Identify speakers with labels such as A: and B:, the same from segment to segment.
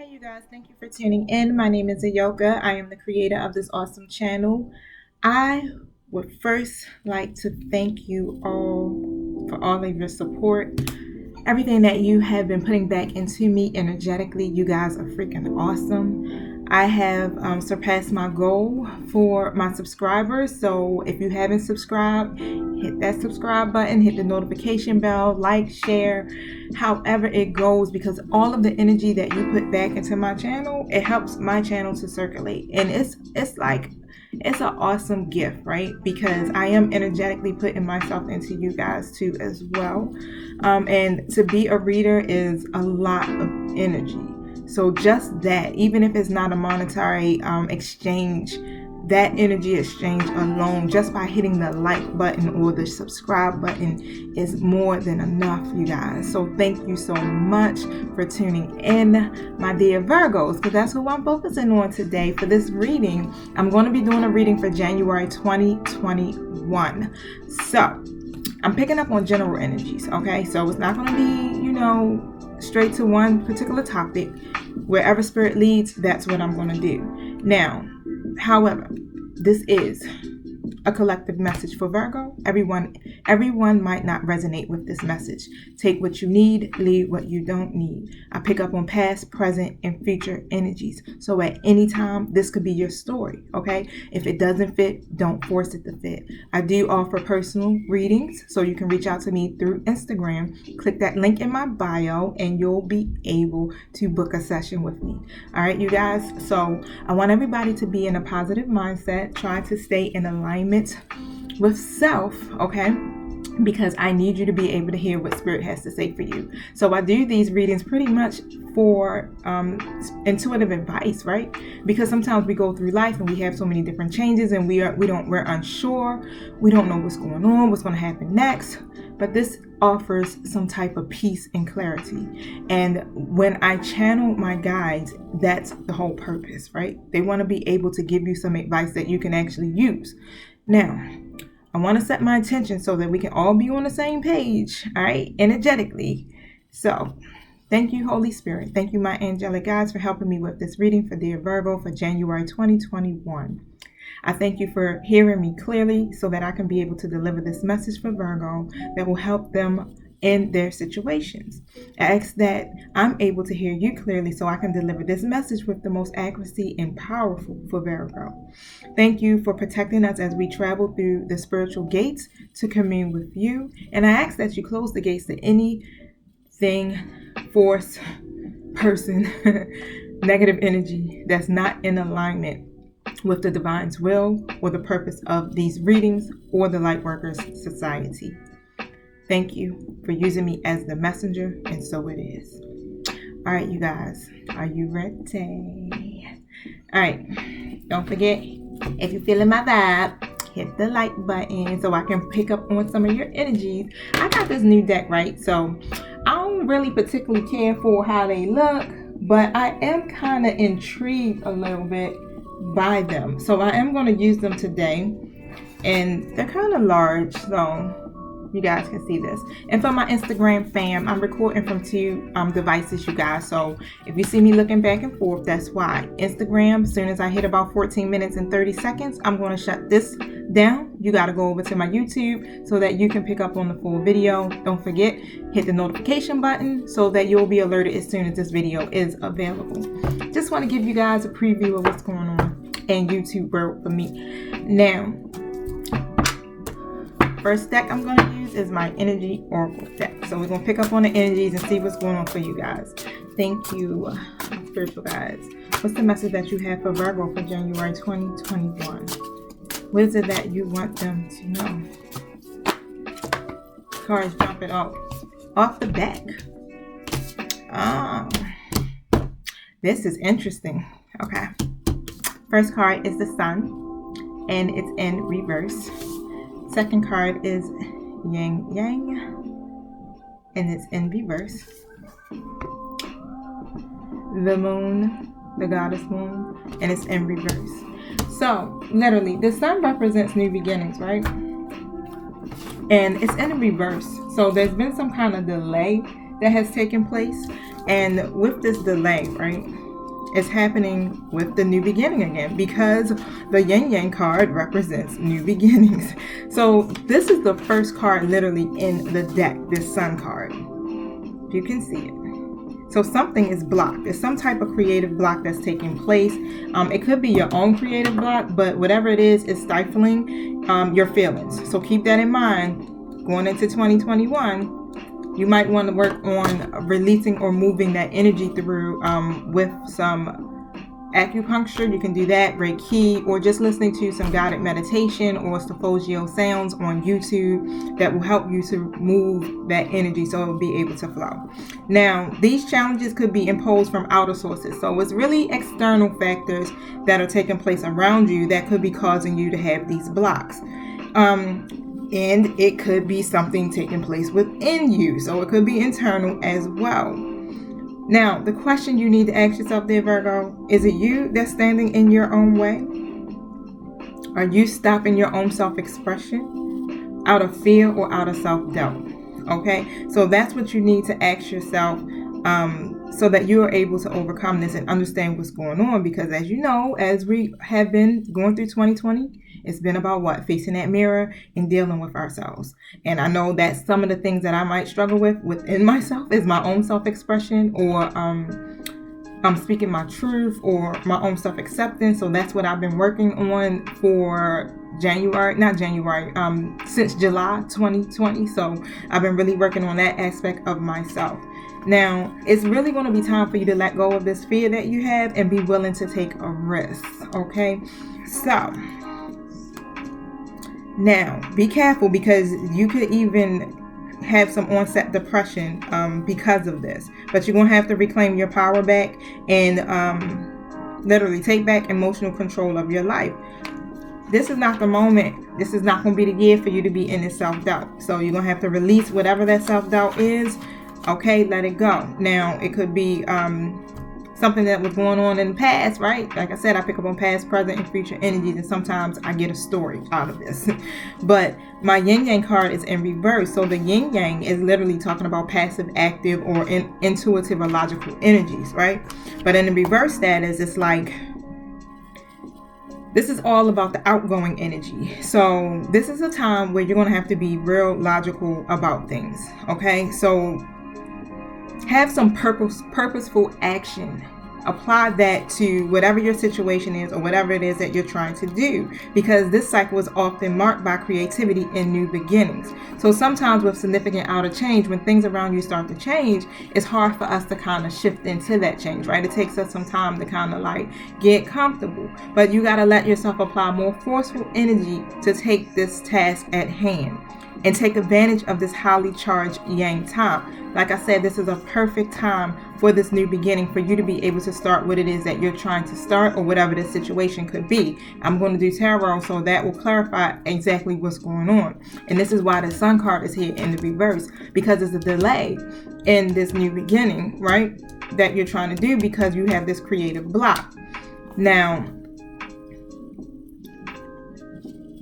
A: Hey you guys, thank you for tuning in. My name is Ayoka. I am the creator of this awesome channel. I would first like to thank you all for all of your support. Everything that you have been putting back into me energetically. You guys are freaking awesome. I have surpassed my goal for my subscribers. So if you haven't subscribed, hit that subscribe button, hit the notification bell, like, share, however it goes, because all of the energy that you put back into my channel, it helps my channel to circulate. And it's an awesome gift, right? Because I am energetically putting myself into you guys too as well. And to be a reader is a lot of energy. So just that, even if it's not a monetary exchange, that energy exchange alone, just by hitting the like button or the subscribe button, is more than enough, you guys. So thank you so much for tuning in, my dear Virgos, because that's who I'm focusing on today for this reading. I'm going to be doing a reading for January 2021. So I'm picking up on general energies, okay? So it's not going to be, straight to one particular topic. Wherever spirit leads, that's what I'm going to do. Now, however, this is a collective message for Virgo. Everyone might not resonate with this message. Take what you need, leave what you don't need. I pick up on past, present, and future energies. So at any time, this could be your story, okay? If it doesn't fit, don't force it to fit. I do offer personal readings, so you can reach out to me through Instagram. Click that link in my bio, and you'll be able to book a session with me. All right, you guys? So I want everybody to be in a positive mindset, try to stay in alignment with self, okay? Because I need you to be able to hear what spirit has to say for you. So I do these readings pretty much for intuitive advice, right? Because sometimes we go through life and we have so many different changes, and we're unsure. We don't know what's going on, what's going to happen next. But this offers some type of peace and clarity. And when I channel my guides, that's the whole purpose, right? They want to be able to give you some advice that you can actually use. Now, I want to set my intention so that we can all be on the same page, all right, energetically. So, thank you, Holy Spirit. Thank you, my angelic guides, for helping me with this reading for dear Virgo for January 2021. I thank you for hearing me clearly so that I can be able to deliver this message for Virgo that will help them in their situations. I ask that I'm able to hear you clearly so I can deliver this message with the most accuracy and powerful for Virgo. Thank you for protecting us as we travel through the spiritual gates to commune with you. And I ask that you close the gates to anything, force, person, negative energy that's not in alignment with the divine's will or the purpose of these readings or the Lightworkers Society. Thank you for using me as the messenger, and so it is. All right, you guys, are you ready? All right, don't forget, if you're feeling my vibe, hit the like button so I can pick up on some of your energies. I got this new deck, right? So I don't really particularly care for how they look, but I am kind of intrigued a little bit by them. So I am going to use them today, and they're kind of large, so you guys can see this. And for my Instagram fam, I'm recording from two devices, you guys. So if you see me looking back and forth, that's why. Instagram, as soon as I hit about 14 minutes and 30 seconds, I'm going to shut this down. You got to go over to my YouTube so that you can pick up on the full video. Don't forget, hit the notification button so that you'll be alerted as soon as this video is available. Just want to give you guys a preview of what's going on in YouTube world for me. Now, first deck I'm going to use is my Energy Oracle deck. So we're going to pick up on the energies and see what's going on for you guys. Thank you, spiritual guides. What's the message that you have for Virgo for January 2021? What is it that you want them to know? Cards jumping off the deck. This is interesting. Okay. First card is the Sun, and it's in reverse. Second card is Yin Yang, and it's in reverse. The Moon, the Goddess Moon, and it's in reverse. So, literally, the Sun represents new beginnings, right? And it's in reverse. So, there's been some kind of delay that has taken place. And with this delay, right, It's happening with the new beginning again, because the yin yang card represents new beginnings. So this is the first card literally in the deck, this sun card. You can see it. So something is blocked. There's some type of creative block that's taking place. It could be your own creative block, but whatever it is stifling your feelings. So keep that in mind. Going into 2021, you might want to work on releasing or moving that energy through with some acupuncture. You can do that, Reiki, or just listening to some guided meditation or Sophogio sounds on YouTube that will help you to move that energy so it will be able to flow. Now, these challenges could be imposed from outer sources. So it's really external factors that are taking place around you that could be causing you to have these blocks. And it could be something taking place within you. So it could be internal as well. Now, the question you need to ask yourself there, Virgo, is it you that's standing in your own way? Are you stopping your own self-expression out of fear or out of self-doubt? Okay, so that's what you need to ask yourself so that you are able to overcome this and understand what's going on. Because as you know, as we have been going through 2020, it's been about what? Facing that mirror and dealing with ourselves. And I know that some of the things that I might struggle with within myself is my own self-expression, or I'm speaking my truth, or my own self-acceptance. So that's what I've been working on for since July 2020. So I've been really working on that aspect of myself. Now, it's really going to be time for you to let go of this fear that you have and be willing to take a risk. Okay, so now be careful, because you could even have some onset depression because of this. But you're going to have to reclaim your power back and literally take back emotional control of your life. This is not the moment. This is not going to be the year for you to be in this self-doubt. So you're going to have to release whatever that self-doubt is. Okay, let it go. Now, it could be something that was going on in the past, right? Like I said, I pick up on past, present, and future energies, and sometimes I get a story out of this. But my yin yang card is in reverse. So the yin yang is literally talking about passive, active, or intuitive or logical energies, right? But in the reverse status, it's like, this is all about the outgoing energy. So this is a time where you're going to have to be real logical about things. Okay, so have some purposeful action. Apply that to whatever your situation is or whatever it is that you're trying to do, because this cycle is often marked by creativity and new beginnings. So sometimes with significant outer change, when things around you start to change, it's hard for us to kind of shift into that change, right? It takes us some time to kind of like get comfortable, but you got to let yourself apply more forceful energy to take this task at hand and take advantage of this highly charged yang time. Like I said, this is a perfect time for this new beginning, for you to be able to start what it is that you're trying to start, or whatever the situation could be. I'm going to do tarot, so that will clarify exactly what's going on. And this is why the sun card is here in the reverse, because it's a delay in this new beginning, right, that you're trying to do, because you have this creative block. Now,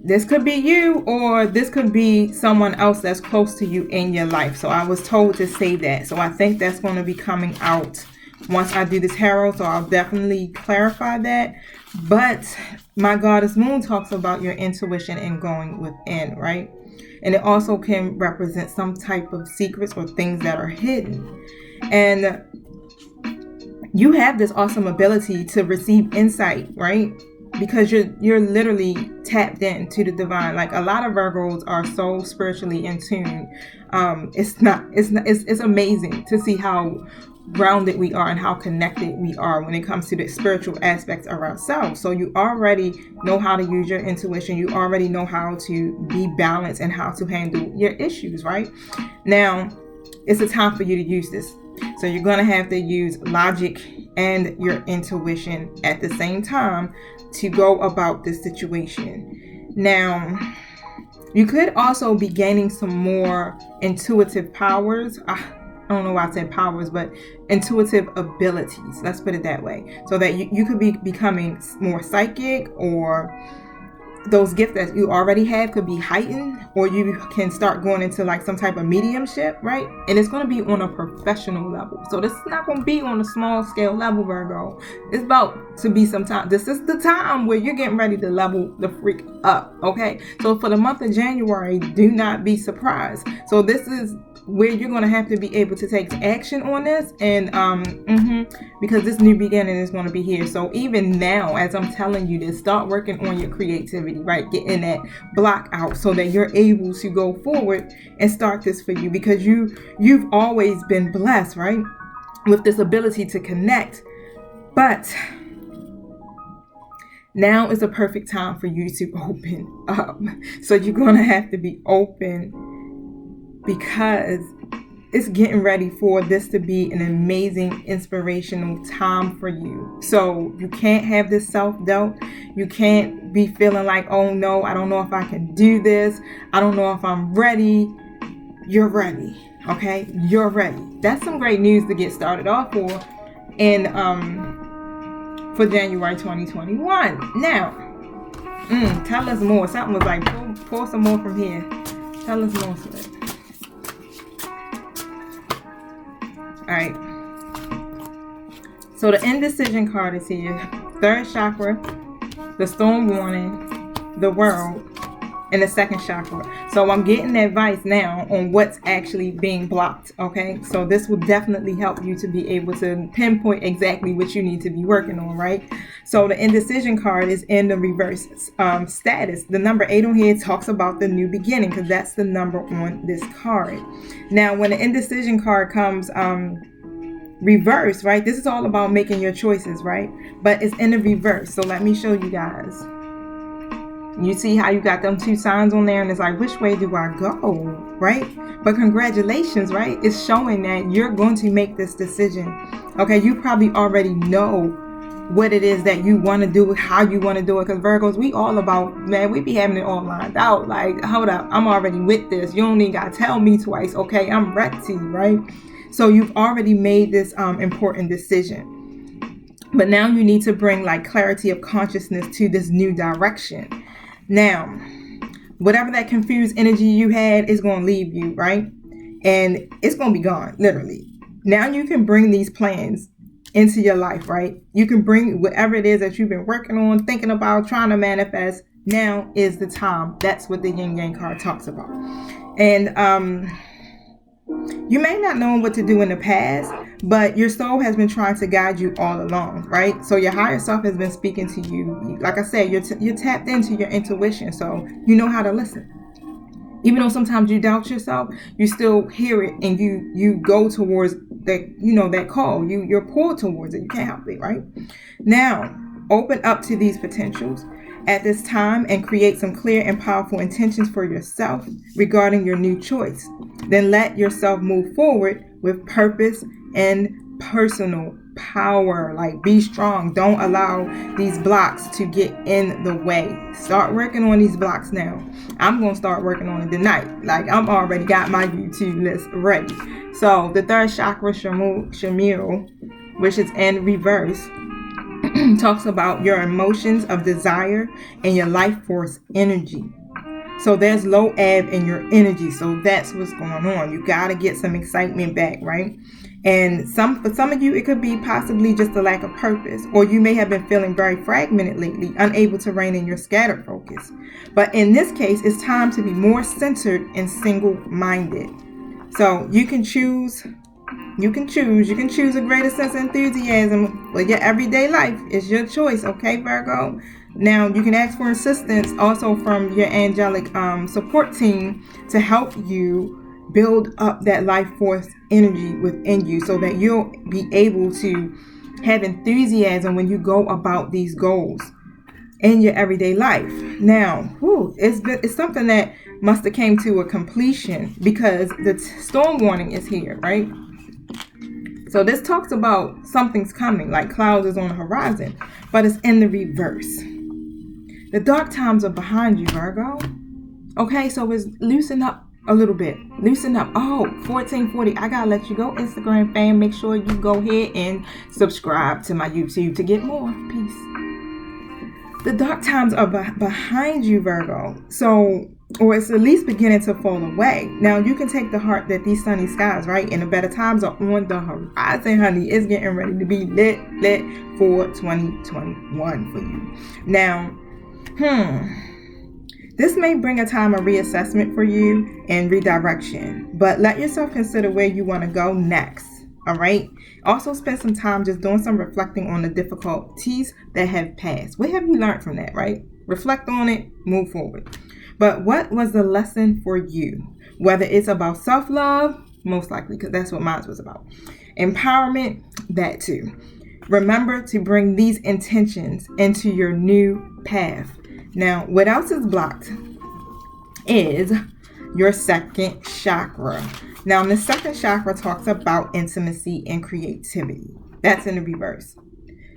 A: this could be you, or this could be someone else that's close to you in your life. So I was told to say that. So I think that's going to be coming out once I do this tarot. So I'll definitely clarify that. But my goddess moon talks about your intuition and going within, right? And it also can represent some type of secrets or things that are hidden. And you have this awesome ability to receive insight, right? Because you're literally tapped into the divine. Like, a lot of Virgos are so spiritually in tune. It's amazing to see how grounded we are and how connected we are when it comes to the spiritual aspects of ourselves. So you already know how to use your intuition. You already know how to be balanced and how to handle your issues, right? Now, it's a time for you to use this. So you're going to have to use logic and your intuition at the same time to go about this situation. Now, you could also be gaining some more intuitive powers. I don't know why I said powers, but intuitive abilities. Let's put it that way. So that you could be becoming more psychic, or those gifts that you already have could be heightened, or you can start going into like some type of mediumship, right? And it's going to be on a professional level. So this is not going to be on a small scale level, Virgo. It's about to be some time. This is the time where you're getting ready to level the freak up, okay? So for the month of January, do not be surprised. So this is where you're going to have to be able to take action on this, and because this new beginning is going to be here. So even now, as I'm telling you this, start working on your creativity, right? Getting that block out so that you're able to go forward and start this for you, because you've always been blessed, right, with this ability to connect. But now is the perfect time for you to open up. So you're going to have to be open, because it's getting ready for this to be an amazing, inspirational time for you. So you can't have this self-doubt. You can't be feeling like, oh no, I don't know if I can do this. I don't know if I'm ready. You're ready, okay? You're ready. That's some great news to get started off for, and for January 2021. Now, tell us more. Something was like, pull some more from here. Tell us more, Sweat. Alright, so the Indecision card is here. Third chakra, the storm warning, the world, and the second chakra. So I'm getting advice now on what's actually being blocked, okay? So this will definitely help you to be able to pinpoint exactly what you need to be working on, right? So the Indecision card is in the reverse status. The number 8 on here talks about the new beginning, because that's the number on this card. Now, when the Indecision card comes reverse, right, this is all about making your choices, right? But it's in the reverse. So let me show you guys. You see how you got them 2 signs on there, and it's like, which way do I go, right? But congratulations, right? It's showing that you're going to make this decision. Okay, you probably already know what it is that you want to do, how you want to do it. Because Virgos, we all about, man, we be having it all lined out. Like, hold up, I'm already with this. You don't even got to tell me twice. Okay, I'm ready, right? So you've already made this important decision. But now you need to bring like clarity of consciousness to this new direction. Now, whatever that confused energy you had is going to leave you, right? And it's going to be gone, literally. Now you can bring these plans into your life, right? You can bring whatever it is that you've been working on, thinking about, trying to manifest. Now is the time. That's what the Yin Yang card talks about. And you may not know what to do in the past, but your soul has been trying to guide you all along, right? So your higher self has been speaking to you. Like I said, you're tapped into your intuition, so you know how to listen. Even though sometimes you doubt yourself, you still hear it, and you go towards that, that call. You're pulled towards it. You can't help it, right? Now, open up to these potentials at this time and create some clear and powerful intentions for yourself regarding your new choice. Then let yourself move forward with purpose and personal power. Like, be strong. Don't allow these blocks to get in the way. Start working on these blocks now. I'm going to start working on it tonight. Like, I'm already got my YouTube list ready. So the third chakra, Shamil, which is in reverse, talks about your emotions of desire and your life force energy. So there's low ebb in your energy. So that's what's going on. You got to get some excitement back, right? And for some of you, it could be possibly just a lack of purpose, or you may have been feeling very fragmented lately, unable to rein in your scattered focus. But in this case, it's time to be more centered and single-minded. So you can choose a greater sense of enthusiasm for your everyday life. It's your choice, okay, Virgo? Now, you can ask for assistance also from your angelic support team to help you build up that life force energy within you, so that you'll be able to have enthusiasm when you go about these goals in your everyday life. Now, it's something that must have came to a completion, because the storm warning is here, right? So this talks about something's coming, like clouds is on the horizon, but it's in the reverse. The dark times are behind you, Virgo. Okay, so it's loosen up a little bit. Loosen up. Oh, 1440. I gotta let you go, Instagram fam. Make sure you go ahead and subscribe to my YouTube to get more. Peace. The dark times are behind you, Virgo. So, or it's at least beginning to fall away. Now, you can take the heart that these sunny skies, right? And the better times are on the horizon, honey. It's getting ready to be lit for 2021 for you. Now, this may bring a time of reassessment for you and redirection, but let yourself consider where you want to go next. All right. Also spend some time just doing some reflecting on the difficulties that have passed. What have you learned from that, right? Reflect on it, move forward. But what was the lesson for you? Whether it's about self-love, most likely, because that's what mine was about. Empowerment, that too. Remember to bring these intentions into your new path. Now, what else is blocked is your second chakra. Now, the second chakra talks about intimacy and creativity. That's in the reverse.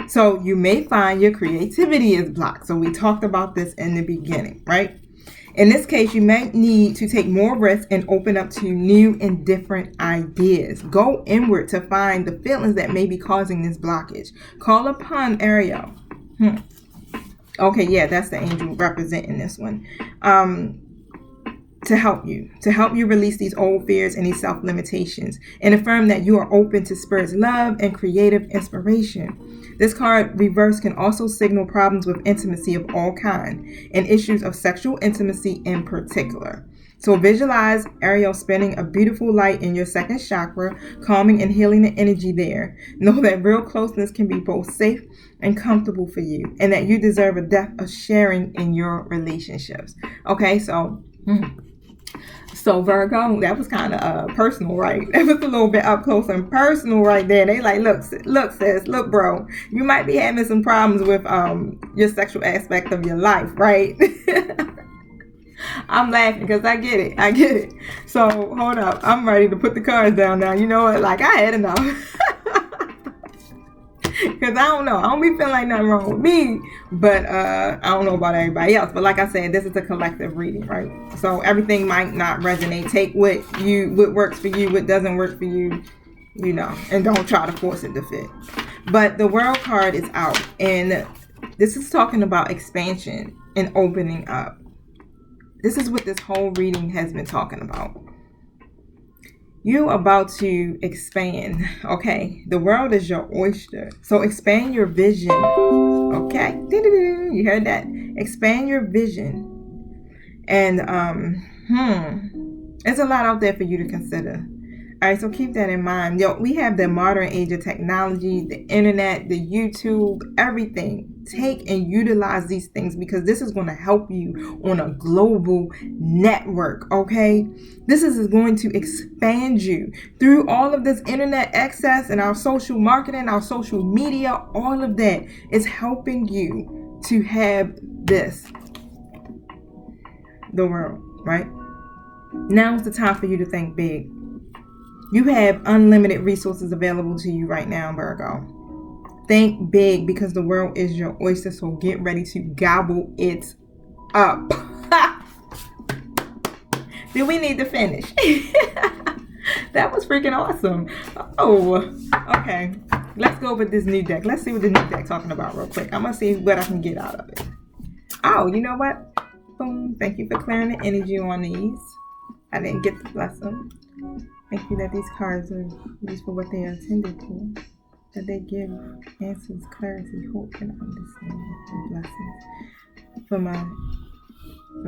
A: So you may find your creativity is blocked. So we talked about this in the beginning, right? In this case, you may need to take more risks and open up to new and different ideas. Go inward to find the feelings that may be causing this blockage. Call upon Ariel. Okay, yeah, that's the angel representing this one. To help you release these old fears and these self-limitations, and affirm that you are open to Spirit's love and creative inspiration. This card reverse can also signal problems with intimacy of all kind and issues of sexual intimacy in particular. So visualize Ariel spinning a beautiful light in your second chakra, calming and healing the energy there. Know that real closeness can be both safe and comfortable for you, and that you deserve a depth of sharing in your relationships. Okay, so Virgo, that was kind of personal, right? That was a little bit up close and personal right there. They like, look sis, look bro, you might be having some problems with your sexual aspect of your life, right? I'm laughing because I get it. So hold up, I'm ready to put the cards down now. You know what? Like, I had enough. Because I don't know. I don't be feeling like nothing wrong with me. But I don't know about everybody else. But like I said, this is a collective reading, right? So everything might not resonate. Take what works for you, what doesn't work for you, you know. And don't try to force it to fit. But the World card is out. And this is talking about expansion and opening up. This is what this whole reading has been talking about. You're about to expand, okay? The world is your oyster. So expand your vision, okay? You heard that? Expand your vision. And, there's a lot out there for you to consider. All right, so keep that in mind. We have the modern age of technology, the internet, the YouTube, everything. Take and utilize these things because this is going to help you on a global network, okay? This is going to expand you through all of this internet access and our social marketing, our social media, all of that is helping you to have this, the world, right? Now is the time for you to think big. You have unlimited resources available to you right now, Virgo. Think big because the world is your oyster, so get ready to gobble it up. Do we need to finish? That was freaking awesome. Oh, okay. Let's go with this new deck. Let's see what the new deck's talking about real quick. I'm going to see what I can get out of it. Oh, you know what? Boom. Thank you for clearing the energy on these. I didn't get to bless them. Thank you that these cards are used for what they are intended for. That they give answers, clarity, hope, and understanding and blessings for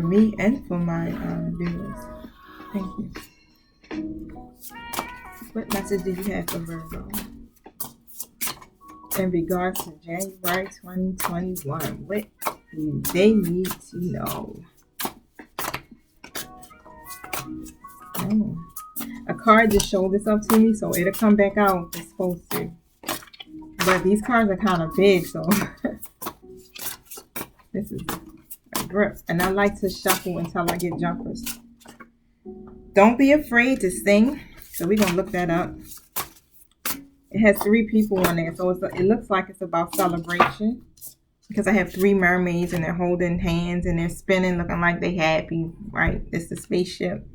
A: me and for my viewers. Thank you. What message do you have for Virgo in regards to January 2021? What do they need to know? A card just showed this up to me, so it'll come back out. It's supposed to. But these cards are kind of big, so this is a grip. And I like to shuffle until I get jumpers. Don't be afraid to sing. So we're going to look that up. It has 3 people on there, so it looks like it's about celebration. Because I have 3 mermaids, and they're holding hands, and they're spinning, looking like they're happy, right? It's the spaceship.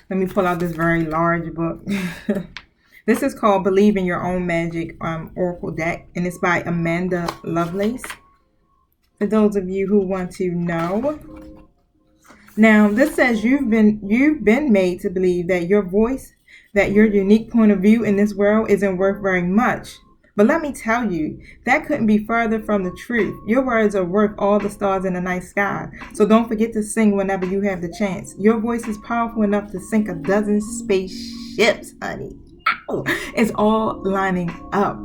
A: Let me pull out this very large book. This is called Believe in Your Own Magic Oracle Deck, and it's by Amanda Lovelace. For those of you who want to know. Now, this says you've been made to believe that your voice, that your unique point of view in this world isn't worth very much. But let me tell you, that couldn't be further from the truth. Your words are worth all the stars in the night sky. So don't forget to sing whenever you have the chance. Your voice is powerful enough to sink a dozen spaceships, honey. Ow! It's all lining up.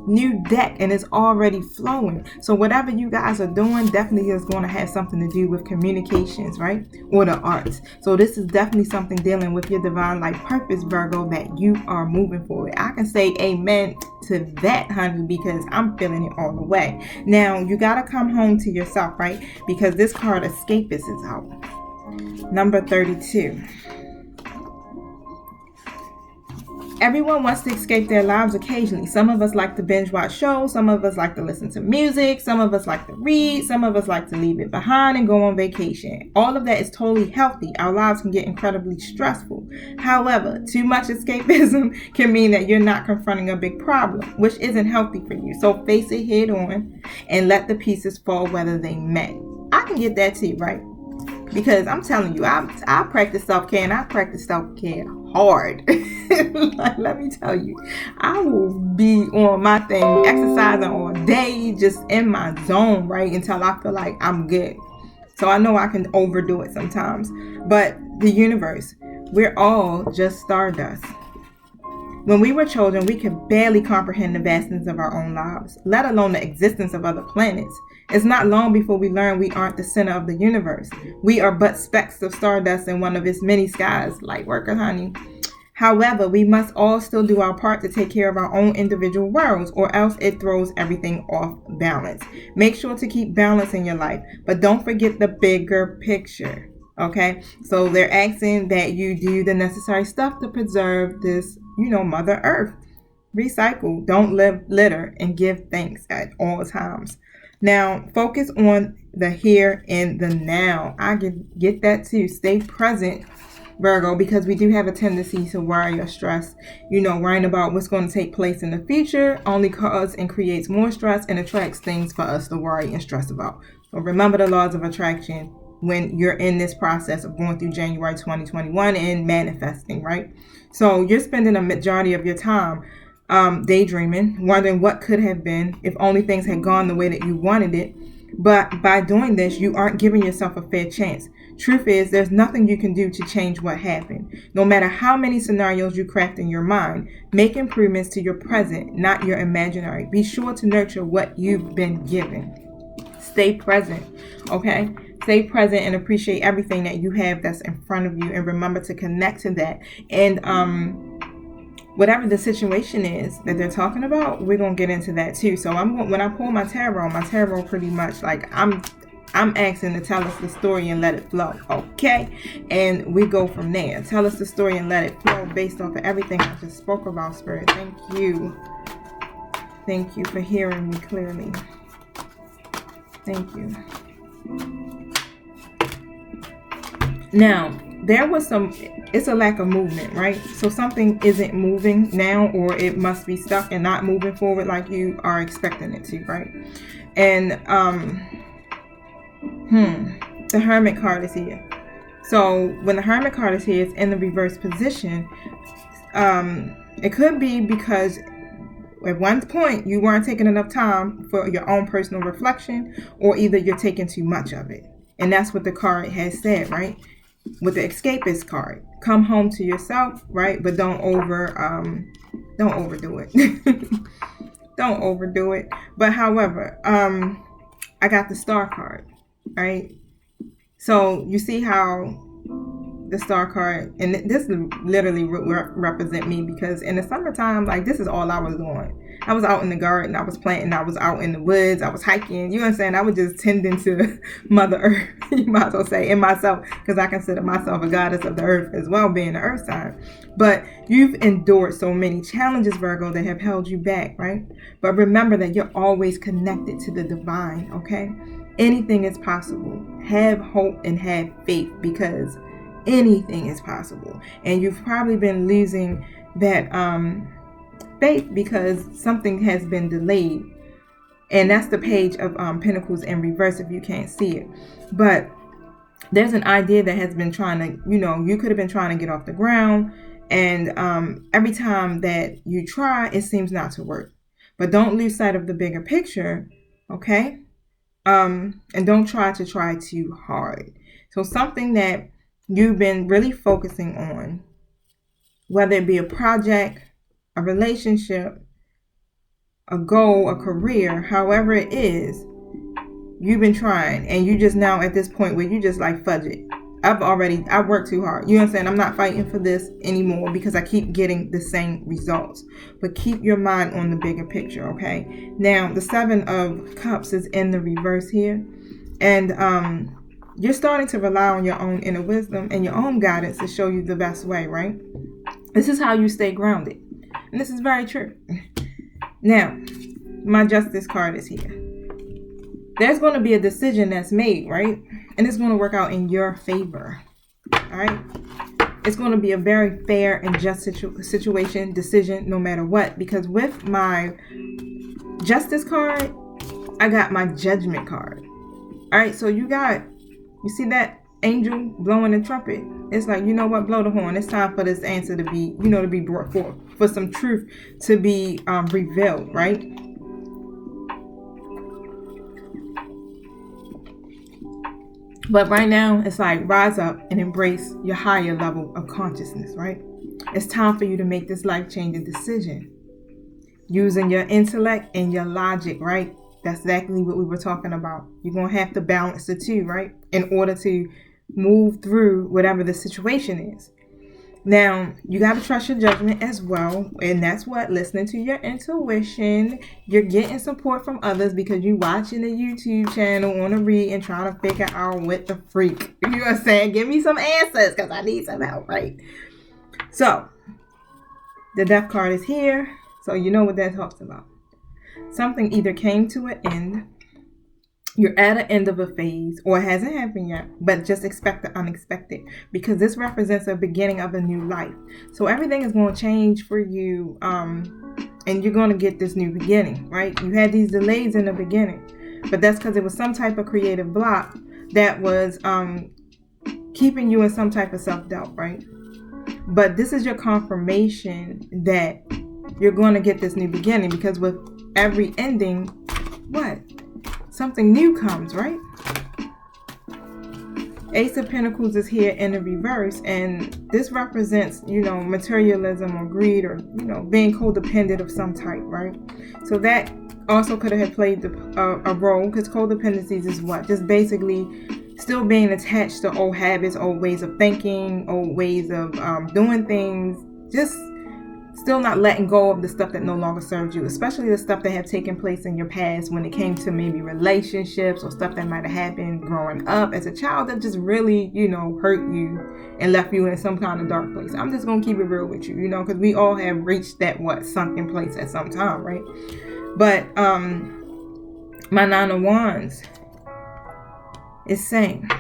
A: New deck, and it's already flowing. So whatever you guys are doing definitely is going to have something to do with communications, right? Or the arts. So this is definitely something dealing with your divine life purpose, Virgo, that you are moving forward. I can say amen to that, honey, because I'm feeling it all the way. Now you got to come home to yourself, right? Because this card escapist is out. Number 32. Everyone wants to escape their lives occasionally. Some of us like to binge watch shows. Some of us like to listen to music. Some of us like to read. Some of us like to leave it behind and go on vacation. All of that is totally healthy. Our lives can get incredibly stressful. However, too much escapism can mean that you're not confronting a big problem, which isn't healthy for you. So face it head on and let the pieces fall whether they may. I can get that too, right? Because I'm telling you, I practice self-care, and I practice self-care hard. Like, let me tell you, I will be on my thing, exercising all day, just in my zone, right, until I feel like I'm good. So I know I can overdo it sometimes. But the universe, we're all just stardust. When we were children, we could barely comprehend the vastness of our own lives, let alone the existence of other planets. It's not long before we learn we aren't the center of the universe. We are but specks of stardust in one of its many skies, light worker, honey. However, we must all still do our part to take care of our own individual worlds, or else it throws everything off balance. Make sure to keep balance in your life, but don't forget the bigger picture. Okay, so they're asking that you do the necessary stuff to preserve this, Mother Earth. Recycle, don't litter, and give thanks at all times. Now, focus on the here and the now. I get that too. Stay present, Virgo, because we do have a tendency to worry or stress. Worrying about what's going to take place in the future only causes and creates more stress and attracts things for us to worry and stress about. So remember the laws of attraction when you're in this process of going through January 2021 and manifesting, right? So you're spending a majority of your time daydreaming, wondering what could have been if only things had gone the way that you wanted it. But by doing this, you aren't giving yourself a fair chance. Truth is, there's nothing you can do to change what happened. No matter how many scenarios you craft in your mind, make improvements to your present, not your imaginary. Be sure to nurture what you've been given. Stay present, okay? Stay present and appreciate everything that you have that's in front of you, and remember to connect to that. And whatever the situation is that they're talking about, we're gonna get into that too. So when I pull my tarot pretty much like I'm asking to tell us the story and let it flow, okay? And we go from there. Tell us the story and let it flow based off of everything I just spoke about, Spirit. Thank you for hearing me clearly. Thank you. Now, it's a lack of movement, right? So something isn't moving now, or it must be stuck and not moving forward like you are expecting it to, right? And the Hermit card is here. So when the Hermit card is here, it's in the reverse position. It could be because at one point you weren't taking enough time for your own personal reflection, or either you're taking too much of it. And that's what the card has said, right? With the escapist card, come home to yourself, right? But don't overdo it. Don't overdo it. But however, I got the Star card, right? So you see how the Star card, and this literally represent me, because in the summertime, like, this is all I was doing. I was out in the garden, I was planting, I was out in the woods, I was hiking, you know what I'm saying? I was just tending to Mother Earth, you might as well say, and myself, because I consider myself a goddess of the earth as well, being the earth sign. But you've endured so many challenges, Virgo, that have held you back, right? But remember that you're always connected to the divine, okay? Anything is possible. Have hope and have faith, because anything is possible. And you've probably been losing that faith because something has been delayed. And that's the Page of Pentacles in reverse if you can't see it. But there's an idea that has been trying to, you could have been trying to get off the ground. And every time that you try, it seems not to work. But don't lose sight of the bigger picture, okay? And don't try too hard. So something that you've been really focusing on, whether it be a project, a relationship, a goal, a career, however it is, you've been trying, and you just now at this point where you just like, fudge it. I worked too hard. You know what I'm saying? I'm not fighting for this anymore because I keep getting the same results. But keep your mind on the bigger picture, okay? Now, the 7 of Cups is in the reverse here. And you're starting to rely on your own inner wisdom and your own guidance to show you the best way, right? This is how you stay grounded. And this is very true. Now, my Justice card is here. There's going to be a decision that's made, right? And it's going to work out in your favor, all right? It's going to be a very fair and just situation, decision, no matter what. Because with my Justice card, I got my Judgment card. All right, so you see that angel blowing the trumpet? It's like, you know what? Blow the horn. It's time for this answer to be, to be brought forth, for some truth to be revealed, right? But right now, it's like, rise up and embrace your higher level of consciousness, right? It's time for you to make this life-changing decision using your intellect and your logic, right? That's exactly what we were talking about. You're going to have to balance the two, right? In order to move through whatever the situation is. Now, you got to trust your judgment as well. And that's what, listening to your intuition. You're getting support from others because you're watching a YouTube channel on a read and trying to figure out what the freak. You know what I'm saying? Give me some answers because I need some help, right? So, the Death card is here. So, you know what that talks about. Something either came to an end, you're at an end of a phase, or it hasn't happened yet, but just expect the unexpected, because this represents a beginning of a new life. So everything is going to change for you, and you're going to get this new beginning, right? You had these delays in the beginning, but that's because it was some type of creative block that was keeping you in some type of self-doubt, right? But this is your confirmation that you're going to get this new beginning, because with every ending, what? Something new comes, right? Ace of Pentacles is here in the reverse, and this represents, materialism or greed, or, being codependent of some type, right? So that also could have played a role, because codependencies is what? Just basically still being attached to old habits, old ways of thinking, old ways of doing things, just still not letting go of the stuff that no longer serves you, especially the stuff that have taken place in your past when it came to maybe relationships or stuff that might have happened growing up as a child that just really, hurt you and left you in some kind of dark place. I'm just going to keep it real with you, because we all have reached that, sunken place at some time, right? But my 9 of Wands is saying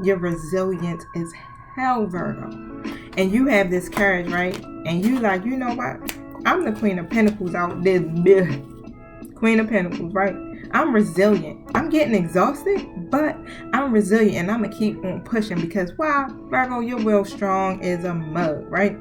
A: you're resilient as hell, Virgo. And you have this courage, right? And you like, you know what? I'm the Queen of Pentacles out there. Queen of Pentacles, right? I'm resilient. I'm getting exhausted, but I'm resilient. And I'm going to keep on pushing because, wow, Virgo, your will strong as a mug, right?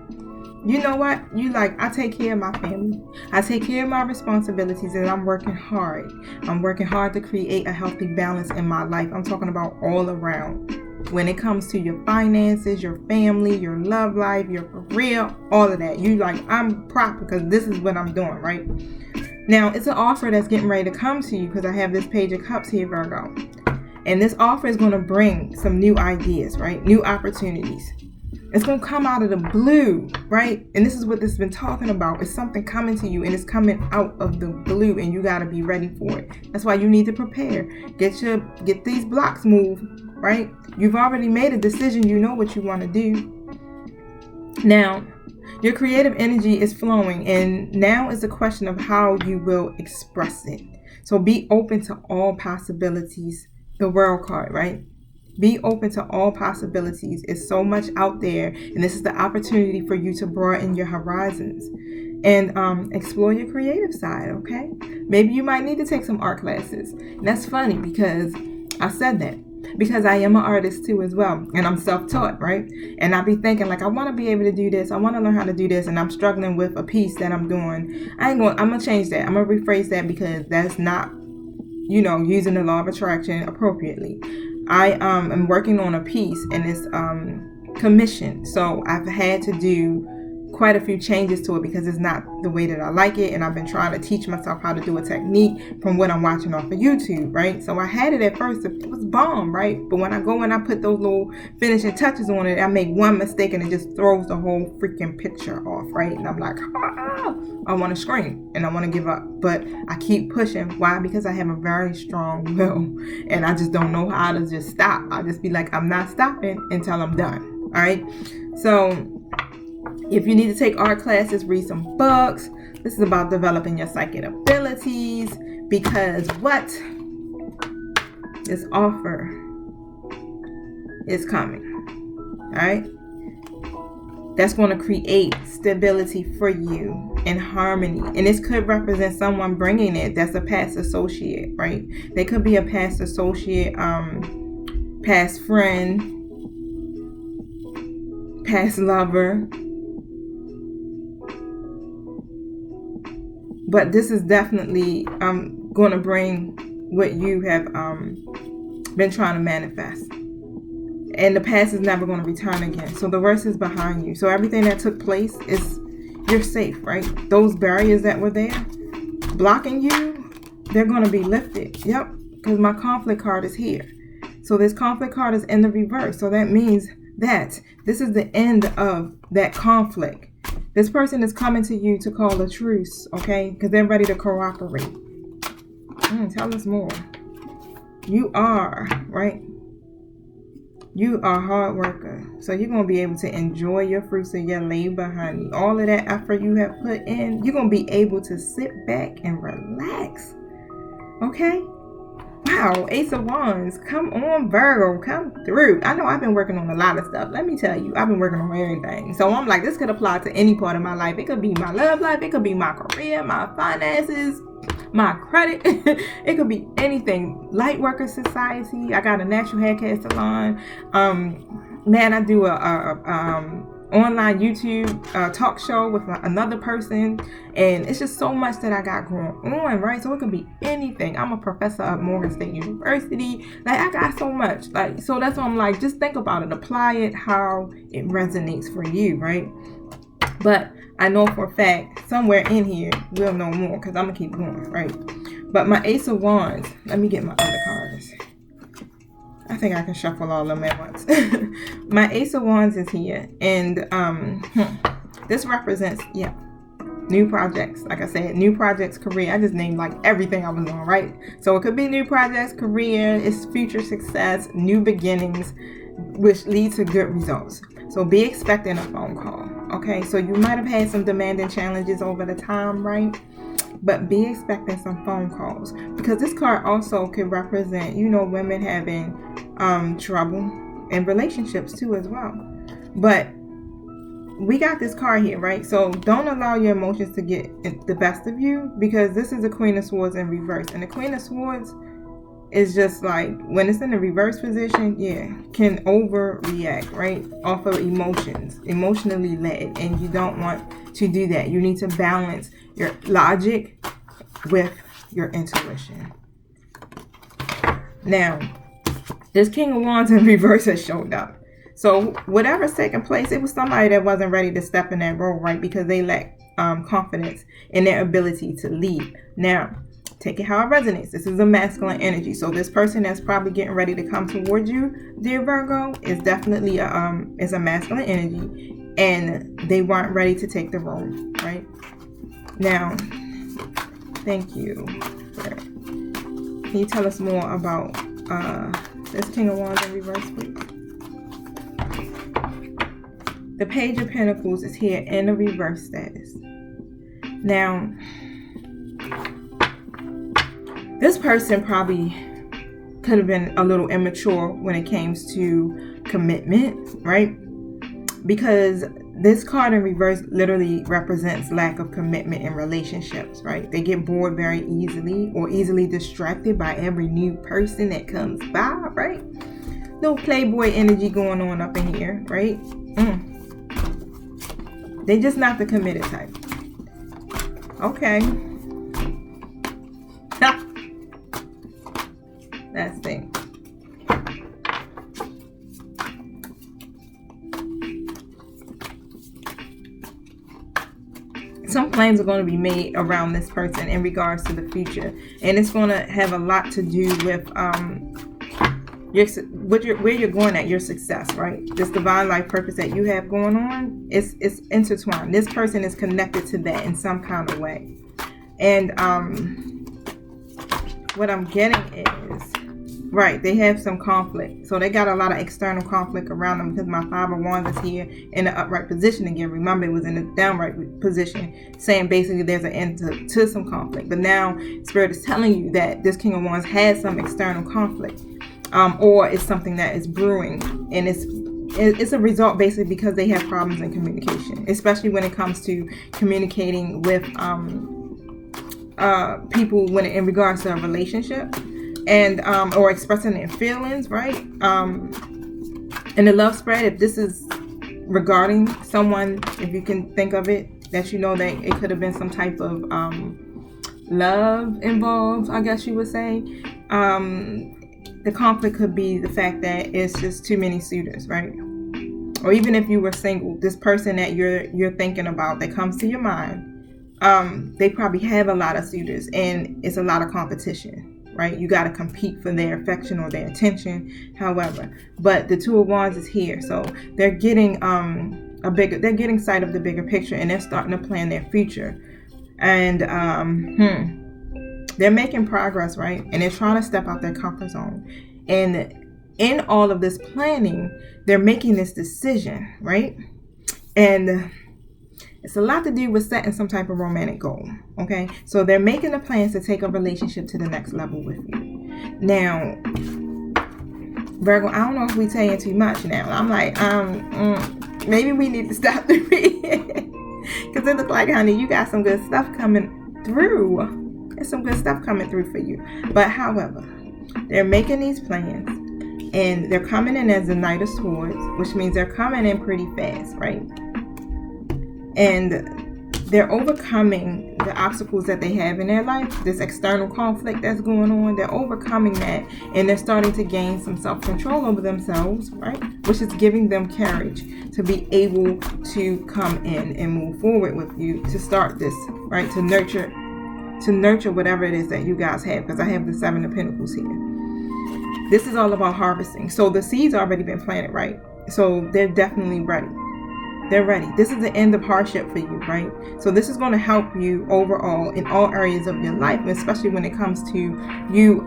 A: You know what? You like, I take care of my family. I take care of my responsibilities, and I'm working hard. I'm working hard to create a healthy balance in my life. I'm talking about all around. When it comes to your finances, your family, your love life, your career, all of that. You like, I'm proper because this is what I'm doing, right? Now, it's an offer that's getting ready to come to you because I have this Page of Cups here, Virgo. And this offer is going to bring some new ideas, right? New opportunities. It's going to come out of the blue, right? And this is what this has been talking about. It's something coming to you, and it's coming out of the blue, and you got to be ready for it. That's why you need to prepare. Get these blocks moved, right? You've already made a decision. You know what you want to do. Now, your creative energy is flowing, and now is a question of how you will express it. So be open to all possibilities. The World card, right? Be open to all possibilities. It's so much out there, and this is the opportunity for you to broaden your horizons. and explore your creative side, okay? Maybe you might need to take some art classes. And that's funny because I said that because I am an artist too as well, and I'm self-taught, right? And I be thinking like, I want to be able to do this, I want to learn how to do this, and I'm struggling with a piece that I'm doing. I'm gonna change that. I'm gonna rephrase that because that's not, using the law of attraction appropriately. I am working on a piece and it's commissioned, so I've had to do quite a few changes to it because it's not the way that I like it, and I've been trying to teach myself how to do a technique from what I'm watching off of YouTube, right? So I had it at first, it was bomb, right? But when I go and I put those little finishing touches on it, I make one mistake and it just throws the whole freaking picture off, right? And I'm like, I want to scream and I want to give up, but I keep pushing. Why? Because I have a very strong will, and I just don't know how to just stop. I'll just be like, I'm not stopping until I'm done. All right. So if you need to take art classes, read some books. This is about developing your psychic abilities, because what this offer is coming. All right. That's going to create stability for you and harmony. And this could represent someone bringing it that's a past associate, right? They could be a past associate, past friend, past lover. But this is definitely going to bring what you have been trying to manifest. And the past is never going to return again. So the worst is behind you. So everything that took place is, you're safe, right? Those barriers that were there blocking you, they're going to be lifted. Yep. Because my conflict card is here. So this conflict card is in the reverse. So that means that this is the end of that conflict. This person is coming to you to call a truce, okay? Because they're ready to cooperate. Tell us more. You are, right? You are a hard worker. So you're going to be able to enjoy your fruits of your labor, honey. All of that effort you have put in, you're going to be able to sit back and relax. Okay? Wow, Ace of Wands. Come on, Virgo. Come through. I know I've been working on a lot of stuff. Let me tell you, I've been working on everything. So I'm like, this could apply to any part of my life. It could be my love life. It could be my career, my finances, my credit. It could be anything. Light Worker Society. I got a natural hair care salon. Man, I do a online YouTube talk show with another person, and it's just so much that I got going on, right? So it could be anything. I'm a professor at Morgan State University. Like, I got so much. Like, so that's why I'm like, just think about it, apply it how it resonates for you, right? But I know for a fact somewhere in here we'll know more, because I'm gonna keep going, right? But my Ace of Wands, let me get my other cards. I think I can shuffle all of them at once. My Ace of Wands is here. And this represents, new projects. Like I said, new projects, career. I just named like everything I was doing, right? So it could be new projects, career, it's future success, new beginnings, which lead to good results. So be expecting a phone call. Okay, so you might have had some demanding challenges over the time, right? But be expecting some phone calls, because this card also could represent, women having trouble in relationships too as well. But we got this card here, right? So don't allow your emotions to get the best of you, because this is the Queen of Swords in reverse, and the Queen of Swords is just like, when it's in the reverse position, can overreact, right? Off of emotions, emotionally led, and you don't want to do that. You need to balance your logic with your intuition. Now, this King of Wands in reverse has showed up. So whatever's taking place, it was somebody that wasn't ready to step in that role, right? Because they lack confidence in their ability to lead. Now, take it how it resonates. This is a masculine energy. So this person that's probably getting ready to come towards you, dear Virgo, is definitely is a masculine energy, and they weren't ready to take the role, right? Now, thank you. Can you tell us more about this King of Wands in reverse, please? The Page of Pentacles is here in a reverse status. Now, this person probably could have been a little immature when it came to commitment, right? Because this card in reverse literally represents lack of commitment in relationships, right? They get bored very easily or easily distracted by every new person that comes by, right? No playboy energy going on up in here, right? They just not the committed type. Okay. That's thing. Some plans are going to be made around this person in regards to the future, and it's going to have a lot to do with where you're going at, your success, right? This divine life purpose that you have going on, it's intertwined. This person is connected to that in some kind of way. And what I'm getting is, right, they have some conflict. So they got a lot of external conflict around them, because my Five of Wands is here in the upright position again. Remember, it was in the downright position, saying basically there's an end to some conflict. But now Spirit is telling you that this King of Wands has some external conflict, or it's something that is brewing, and it's a result basically because they have problems in communication, especially when it comes to communicating with people when in regards to a relationship, and or expressing their feelings, right? In the love spread, if this is regarding someone, if you can think of it, that you know that it could have been some type of love involved, I guess you would say. The conflict could be the fact that it's just too many suitors, right? Or even if you were single, this person that you're thinking about that comes to your mind, they probably have a lot of suitors, and it's a lot of competition, right? You got to compete for their affection or their attention, however. But the Two of Wands is here, so they're getting they're getting sight of the bigger picture, and they're starting to plan their future, and they're making progress, right? And they're trying to step out their comfort zone, and in all of this planning, they're making this decision, right? And it's a lot to do with setting some type of romantic goal, okay? So they're making the plans to take a relationship to the next level with you. Now, Virgo, I don't know if we're saying too much now. I'm like, maybe we need to stop the reading. Because it looks like, honey, you got some good stuff coming through. There's some good stuff coming through for you. But however, they're making these plans, and they're coming in as the Knight of Swords, which means they're coming in pretty fast, right? And they're overcoming the obstacles that they have in their life, this external conflict that's going on. They're overcoming that, and they're starting to gain some self-control over themselves, right? Which is giving them courage to be able to come in and move forward with you, to start this, right? To nurture whatever it is that you guys have, because I have the Seven of Pentacles here. This is all about harvesting. So the seeds already been planted, right? So they're definitely ready. They're ready. This is the end of hardship for you, right? So this is going to help you overall in all areas of your life, especially when it comes to you,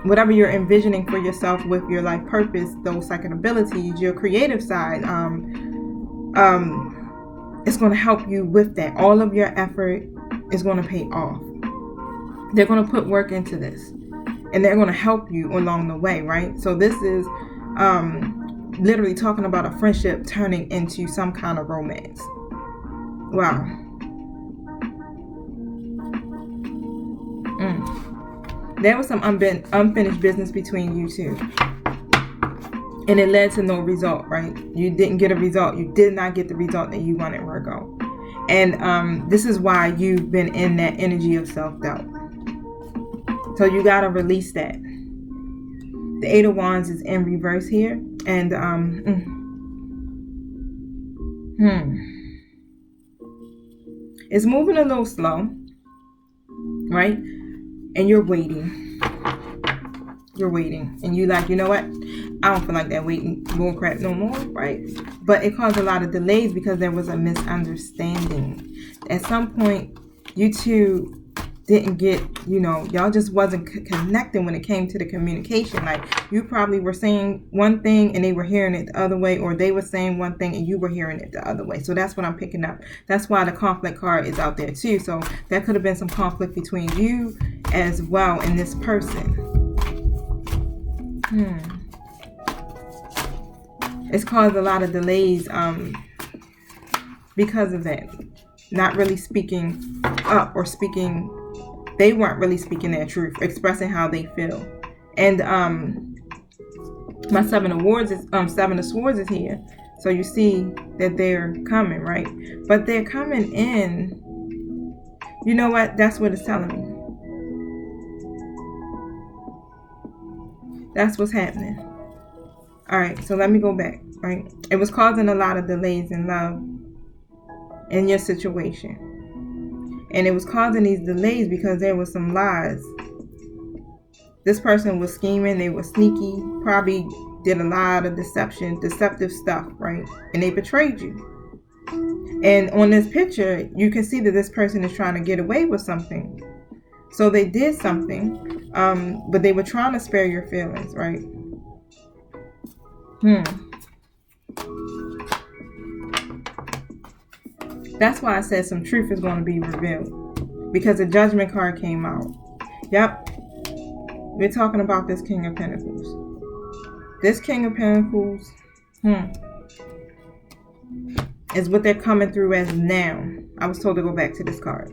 A: whatever you're envisioning for yourself with your life purpose, those second abilities, your creative side. It's going to help you with that. All of your effort is going to pay off. They're going to put work into this, and they're going to help you along the way, right? So this is literally talking about a friendship turning into some kind of romance. Wow. There was some unfinished business between you two, and it led to no result, right? You didn't get a result. You did not get the result that you wanted, Virgo. And this is why you've been in that energy of self-doubt. So you got to release that. The Eight of Wands is in reverse here. And it's moving a little slow, right? And you're waiting. You're waiting. And you like, you know what? I don't feel like that waiting bull crap no more, right? But it caused a lot of delays because there was a misunderstanding. At some point, you two didn't get, y'all just wasn't connecting when it came to the communication. Like, you probably were saying one thing and they were hearing it the other way, or they were saying one thing and you were hearing it the other way. So that's what I'm picking up. That's why the conflict card is out there too. So that could have been some conflict between you as well and this person. It's caused a lot of delays because of that. Not really speaking up or speaking, they weren't really speaking their truth, expressing how they feel. And my Seven of Swords is here. So you see that they're coming, right? But they're coming in. You know what? That's what it's telling me. That's what's happening. All right, so let me go back, right? It was causing a lot of delays in love in your situation. And it was causing these delays because there was some lies. This person was scheming, they were sneaky, probably did a lot of deceptive stuff, right? And they betrayed you. And on this picture, you can see that this person is trying to get away with something. So they did something, but they were trying to spare your feelings, right? That's why I said some truth is going to be revealed. Because the Judgment card came out. Yep. We're talking about this King of Pentacles. This King of Pentacles is what they're coming through as now. I was told to go back to this card.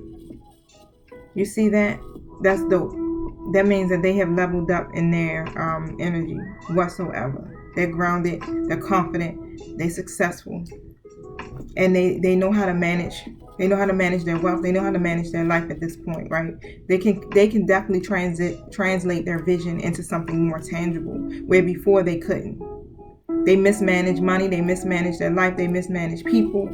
A: You see that? That's dope. That means that they have leveled up in their energy whatsoever. They're grounded, they're confident, they're successful. And they know how to manage. They know how to manage their wealth. They know how to manage their life at this point, right? They can definitely translate their vision into something more tangible, where before they couldn't. They mismanaged money. They mismanaged their life. They mismanaged people.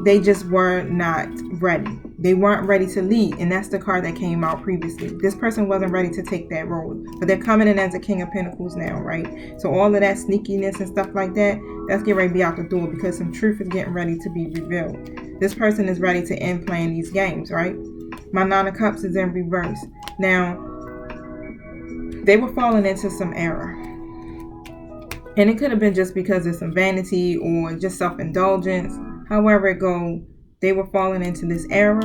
A: They just were not ready. They weren't ready to lead. And that's the card that came out previously. This person wasn't ready to take that role. But they're coming in as a King of Pentacles now, right? So all of that sneakiness and stuff like that, that's getting ready to be out the door because some truth is getting ready to be revealed. This person is ready to end playing these games, right? My Nine of Cups is in reverse. Now, they were falling into some error. And it could have been just because of some vanity or just self-indulgence. However it goes, they were falling into this error,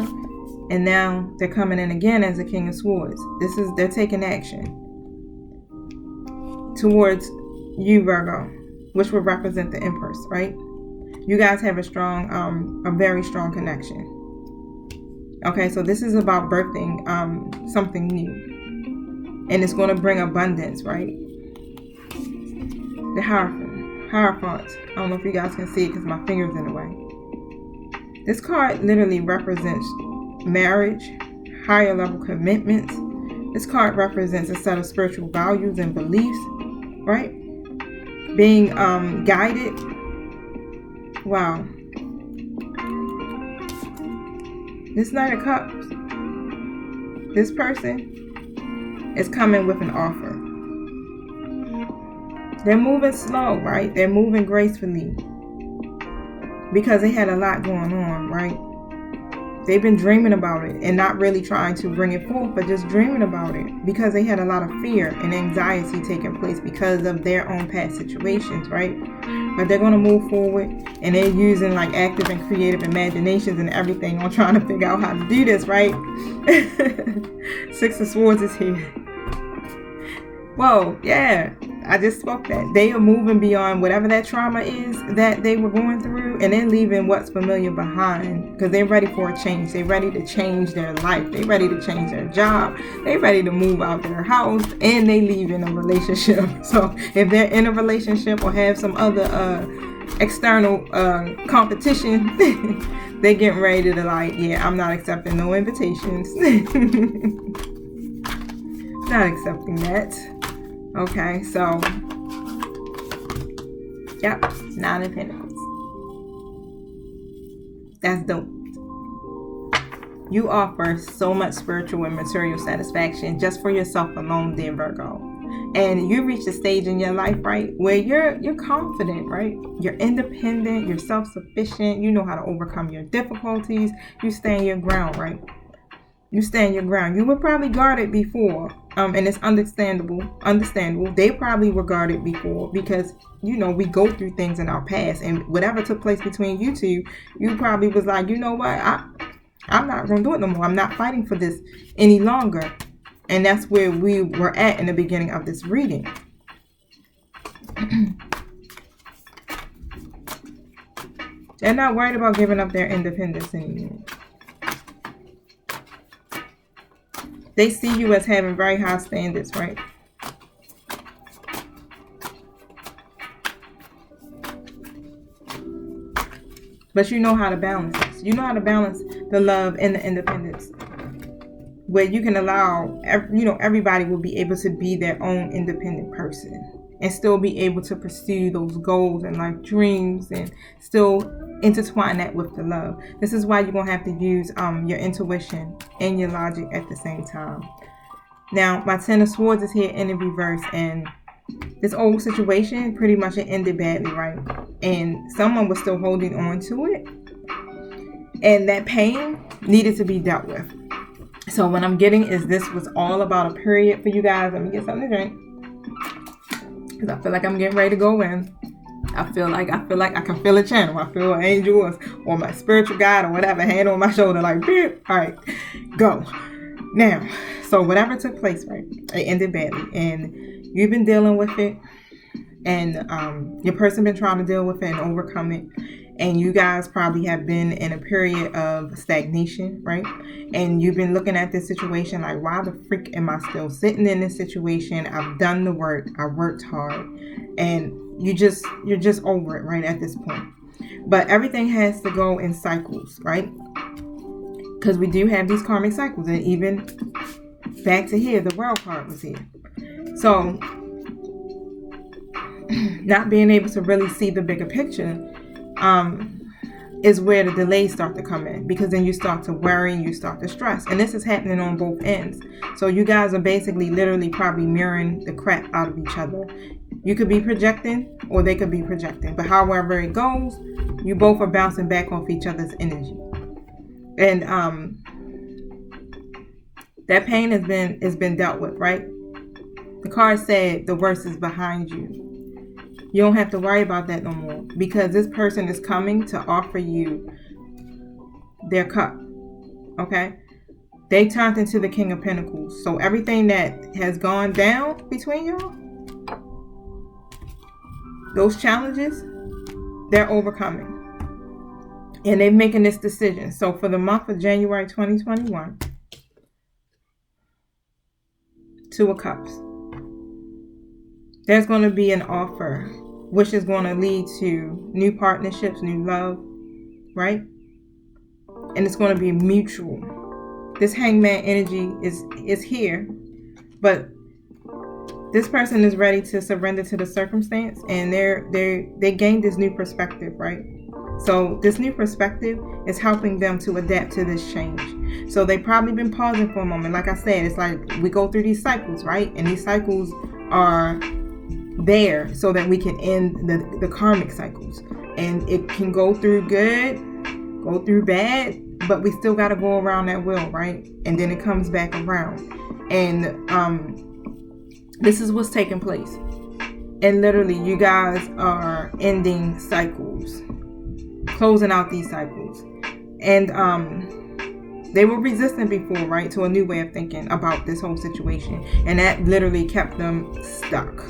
A: and now they're coming in again as a King of Swords. They're taking action towards you, Virgo, which would represent the Empress, right? You guys have a very strong connection. Okay, so this is about birthing something new, and it's going to bring abundance, right? The Hierophant. I don't know if you guys can see it because my finger's in the way. This card literally represents marriage, higher level commitments. This card represents a set of spiritual values and beliefs, right? Being guided. Wow. This Knight of Cups, this person is coming with an offer. They're moving slow, right? They're moving gracefully because they had a lot going on, right? They've been dreaming about it and not really trying to bring it forth, but just dreaming about it because they had a lot of fear and anxiety taking place because of their own past situations, right? But they're going to move forward, and they're using like active and creative imaginations and everything on trying to figure out how to do this, right? Six of Swords is here. Whoa, yeah, I just spoke that. They are moving beyond whatever that trauma is that they were going through, and they're leaving what's familiar behind because they're ready for a change. They're ready to change their life. They're ready to change their job. They're ready to move out their house, and they leave in a relationship. So if they're in a relationship or have some other external competition, they're getting ready to like, yeah, I'm not accepting no invitations. Not accepting that. Okay, so yep, Nine of Pentacles. That's dope. You offer so much spiritual and material satisfaction just for yourself alone, dear Virgo. And you reach a stage in your life, right, where you're confident, right? You're independent, you're self-sufficient, you know how to overcome your difficulties, you stand your ground, right? You stand your ground. You were probably guarded before, and it's understandable. They probably were guarded before because, you know, we go through things in our past, and whatever took place between you two, you probably was like, you know what, I'm not going to do it no more. I'm not fighting for this any longer. And that's where we were at in the beginning of this reading. They're not worried about giving up their independence anymore. They see you as having very high standards, right? But you know how to balance this. You know how to balance the love and the independence, where you can allow, everybody will be able to be their own independent person and still be able to pursue those goals and life dreams and still intertwine that with the love. This is why you're going to have to use your intuition and your logic at the same time. Now, my Ten of Swords is here in the reverse, and this old situation pretty much ended badly, right? And someone was still holding on to it, and that pain needed to be dealt with. So what I'm getting is this was all about a period for you guys. Let me get something to drink, because I feel like I'm getting ready to go in. I feel like I can feel a channel. I feel an angel or my spiritual guide or whatever, hand on my shoulder, like, beep. All right, go. Now, so whatever took place, right, it ended badly, and you've been dealing with it, and your person been trying to deal with it and overcome it, and you guys probably have been in a period of stagnation, right? And you've been looking at this situation like, why the freak am I still sitting in this situation? I've done the work, I worked hard, and you're just over it, right, at this point. But everything has to go in cycles, right? Because we do have these karmic cycles, and even back to here, the World card was here. So not being able to really see the bigger picture is where the delays start to come in, because then you start to worry and you start to stress, and this is happening on both ends. So you guys are basically literally probably mirroring the crap out of each other. You could be projecting or they could be projecting, but however it goes, you both are bouncing back off each other's energy. And that pain has been dealt with, right? The card said the worst is behind you. You don't have to worry about that no more, because this person is coming to offer you their cup, okay? They turned into the King of Pentacles. So everything that has gone down between y'all, those challenges, they're overcoming. And they're making this decision. So for the month of January 2021, Two of Cups. There's going to be an offer, which is going to lead to new partnerships, new love, right? And it's going to be mutual. This Hangman energy is here, but this person is ready to surrender to the circumstance, and they gained this new perspective, right? So this new perspective is helping them to adapt to this change. So they've probably been pausing for a moment. Like I said, it's like we go through these cycles, right? And these cycles are there so that we can end the karmic cycles. And it can go through good, go through bad, but we still got to go around that wheel, right? And then it comes back around. And this is what's taking place. And literally, you guys are ending cycles, closing out these cycles. And they were resistant before, right, to a new way of thinking about this whole situation. And that literally kept them stuck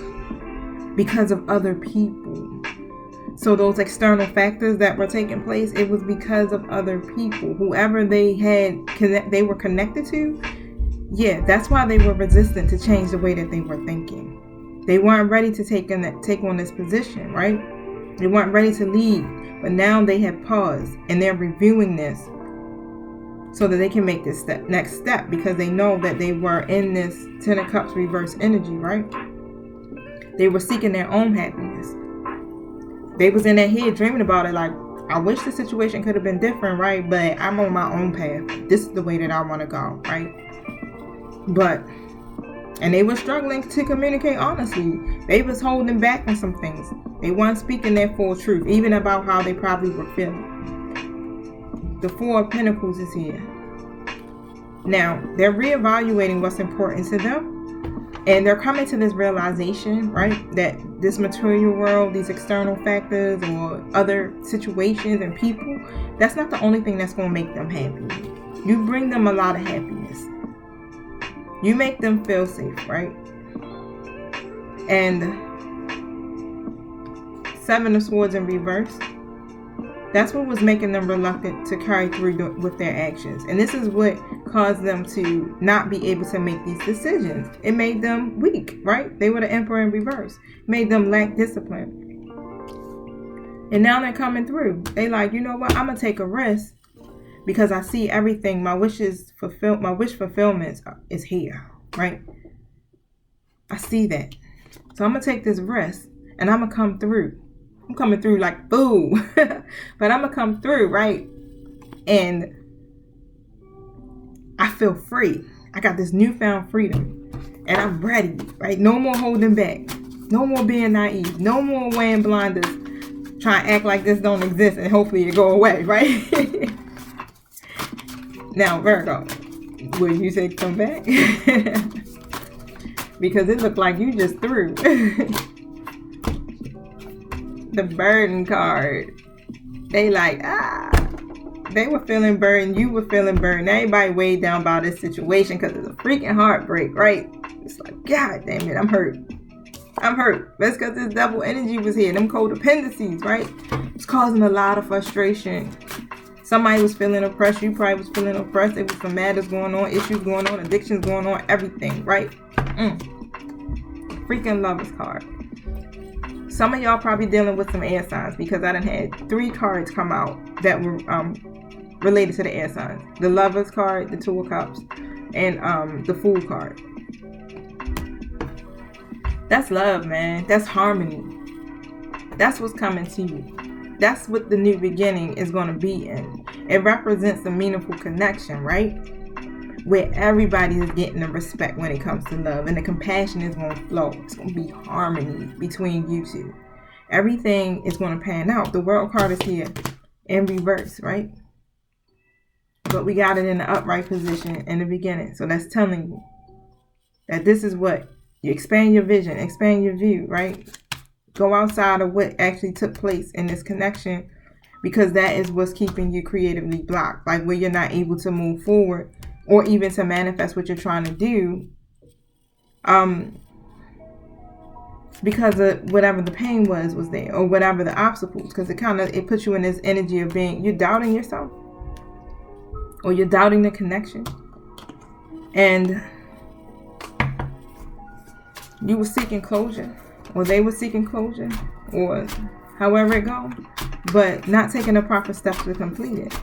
A: because of other people. So those external factors that were taking place, it was because of other people. Whoever they were connected to, yeah, that's why they were resistant to change the way that they were thinking. They weren't ready to take on this position, right? They weren't ready to leave. But now they have paused and they're reviewing this so that they can make this next step, because they know that they were in this Ten of Cups reverse energy, right? They were seeking their own happiness. They was in their head dreaming about it like, I wish the situation could have been different, right? But I'm on my own path. This is the way that I want to go, right? And they were struggling to communicate honestly. They was holding back on some things. They weren't speaking their full truth, even about how they probably were feeling. The Four of Pentacles is here. Now, they're reevaluating what's important to them. And they're coming to this realization, right, that this material world, these external factors or other situations and people, that's not the only thing that's going to make them happy. You bring them a lot of happiness. You make them feel safe, right? And Seven of Swords in reverse. That's what was making them reluctant to carry through with their actions. And this is what caused them to not be able to make these decisions. It made them weak, right? They were the emperor in reverse. Made them lack discipline. And now they're coming through. They like, you know what? I'm going to take a risk because I see everything. My wish fulfillment is here, right? I see that. So I'm going to take this risk and I'm going to come through. I'm coming through like boo. But I'm going to come through, right? And I feel free. I got this newfound freedom. And I'm ready, right? No more holding back. No more being naive. No more wearing blinders. Trying to act like this don't exist and hopefully it go away, right? Now, Virgo, will you say come back? Because it looked like you just threw. The burden card. They like, they were feeling burdened. You were feeling burdened. Everybody weighed down by this situation because it's a freaking heartbreak, right? It's like, God damn it, I'm hurt. That's because this double energy was here. Them codependencies, right? It's causing a lot of frustration. Somebody was feeling oppressed. You probably was feeling oppressed. There was some matters going on, issues going on, addictions going on, everything, right? Freaking Lovers card. Some of y'all probably dealing with some air signs because I done had 3 cards come out that were related to the air signs. The Lovers card, the Two of Cups, and the Fool card. That's love, man. That's harmony. That's what's coming to you. That's what the new beginning is going to be in. It represents a meaningful connection, right? Where everybody is getting the respect when it comes to love. And the compassion is going to flow. It's going to be harmony between you two. Everything is going to pan out. The World card is here in reverse, right? But we got it in the upright position in the beginning. So that's telling you that this is what you expand your vision, expand your view, right? Go outside of what actually took place in this connection because that is what's keeping you creatively blocked. Like where you're not able to move forward or even to manifest what you're trying to do because of whatever the pain was there or whatever the obstacles, because it puts you in this energy of you're doubting yourself or you're doubting the connection. And you were seeking closure, or they were seeking closure, or however it goes, but not taking the proper steps to complete it.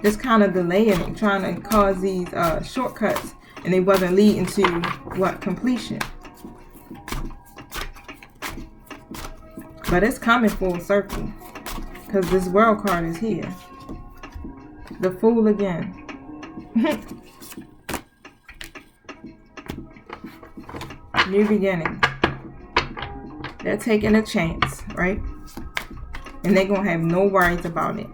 A: Just kind of delaying it, trying to cause these shortcuts, and they wasn't leading to completion. But it's coming full circle, because this World card is here. The Fool again. New beginning. They're taking a chance, right? And they're going to have no worries about it.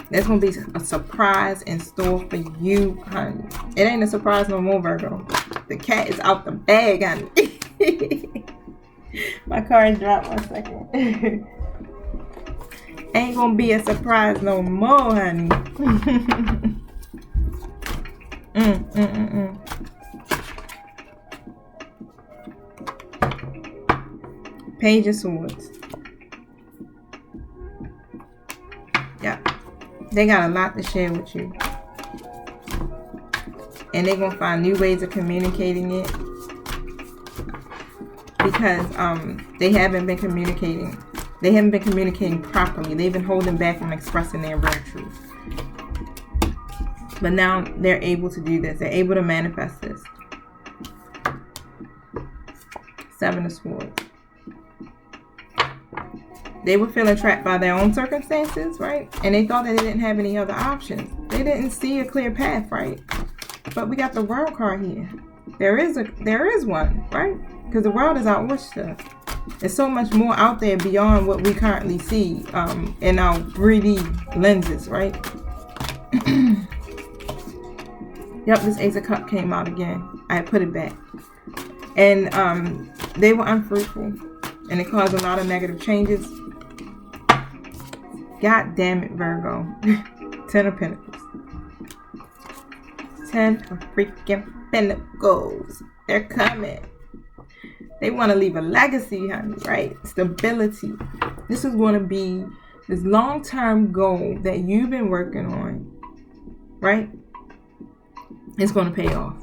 A: There's going to be a surprise in store for you, honey. It ain't a surprise no more, Virgo. The cat is out the bag, honey. My card dropped 1 second. Ain't going to be a surprise no more, honey. Page of Swords. Yeah. They got a lot to share with you. And they're going to find new ways of communicating it. Because they haven't been communicating. They haven't been communicating properly. They've been holding back from expressing their real truth. But now they're able to do this. They're able to manifest this. 7 of Swords. They were feeling trapped by their own circumstances, right? And they thought that they didn't have any other options. They didn't see a clear path, right? But we got the World card here. There is one, right? Because the world is our oyster. There's so much more out there beyond what we currently see in our 3D lenses, right? Yep, this Ace of Cups came out again. I put it back. And they were unfruitful. And it caused a lot of negative changes. God damn it, Virgo. 10 of Pentacles. 10 of freaking Pentacles. They're coming. They want to leave a legacy, honey, right? Stability. This is going to be this long-term goal that you've been working on, right? It's going to pay off.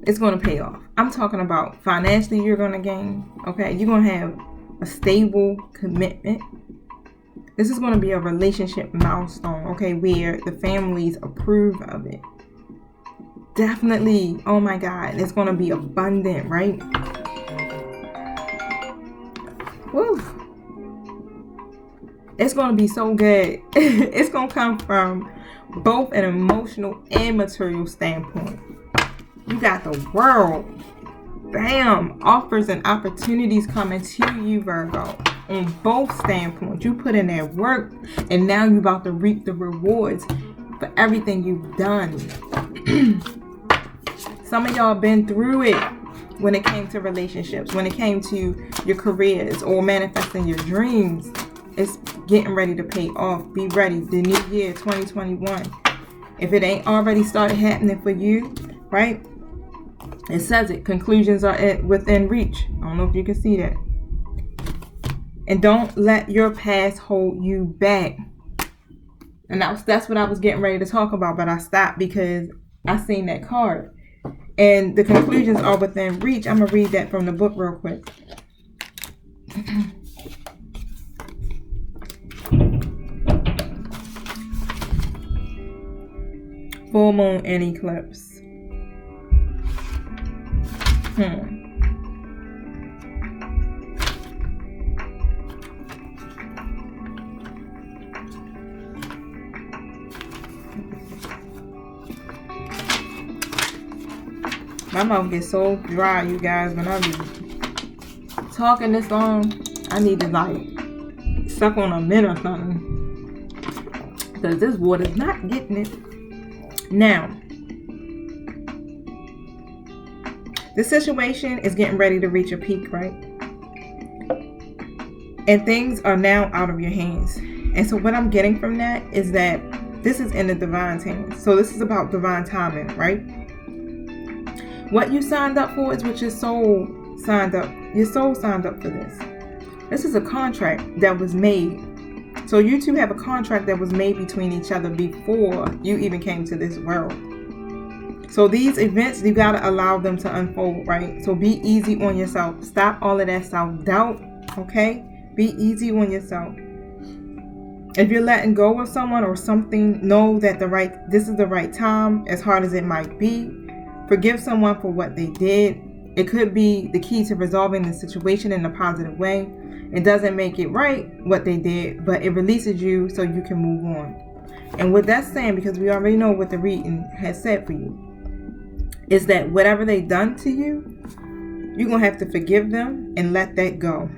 A: It's going to pay off. I'm talking about financially you're going to gain, okay? You're going to have a stable commitment. This is going to be a relationship milestone, okay, where the families approve of it. Definitely, oh my God, it's going to be abundant, right? Woo. It's going to be so good. It's going to come from both an emotional and material standpoint. You got the world. Bam! Offers and opportunities coming to you, Virgo. On both standpoints. You put in that work, and now you're about to reap the rewards for everything you've done. Some of y'all been through it when it came to relationships, when it came to your careers or manifesting your dreams. It's getting ready to pay off. Be ready. The new year, 2021. If it ain't already started happening for you, right? It says it. Conclusions are within reach. I don't know if you can see that. And don't let your past hold you back. And that's what I was getting ready to talk about, but I stopped because I seen that card. And the conclusions are within reach. I'm going to read that from the book real quick. Full moon and eclipse. My mouth gets so dry, you guys, when I be talking this long. I need to like suck on a mint or something, because this water's not getting it. Now, the situation is getting ready to reach a peak, right? And things are now out of your hands. And so what I'm getting from that is that this is in the divine's hands. So this is about divine timing, right? What you signed up for is what your soul signed up. Your soul signed up for this. This is a contract that was made. So you two have a contract that was made between each other before you even came to this world. So these events, you got to allow them to unfold, right? So be easy on yourself. Stop all of that self-doubt, okay? Be easy on yourself. If you're letting go of someone or something, know that this is the right time, as hard as it might be. Forgive someone for what they did. It could be the key to resolving the situation in a positive way. It doesn't make it right what they did, but it releases you so you can move on. And what that's saying, because we already know what the reading has said for you, is that whatever they done to you, you're going to have to forgive them and let that go.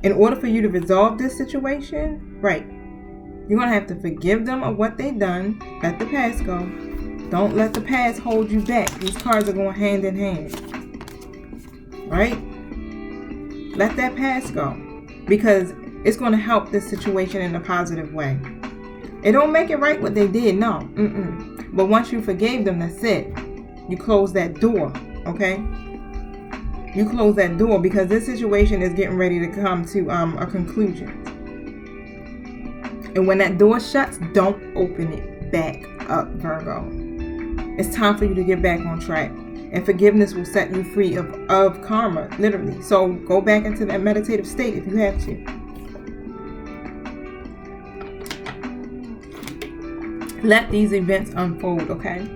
A: In order for you to resolve this situation, right, you're going to have to forgive them of what they done, let the past go. Don't let the past hold you back. These cards are going hand in hand. Right? Let that past go. Because it's going to help this situation in a positive way. It don't make it right what they did. No. But once you forgave them, that's it. You close that door. Okay? You close that door because this situation is getting ready to come to a conclusion. And when that door shuts, don't open it back up, Virgo. It's time for you to get back on track. And forgiveness will set you free of karma, literally. So go back into that meditative state if you have to. Let these events unfold, okay?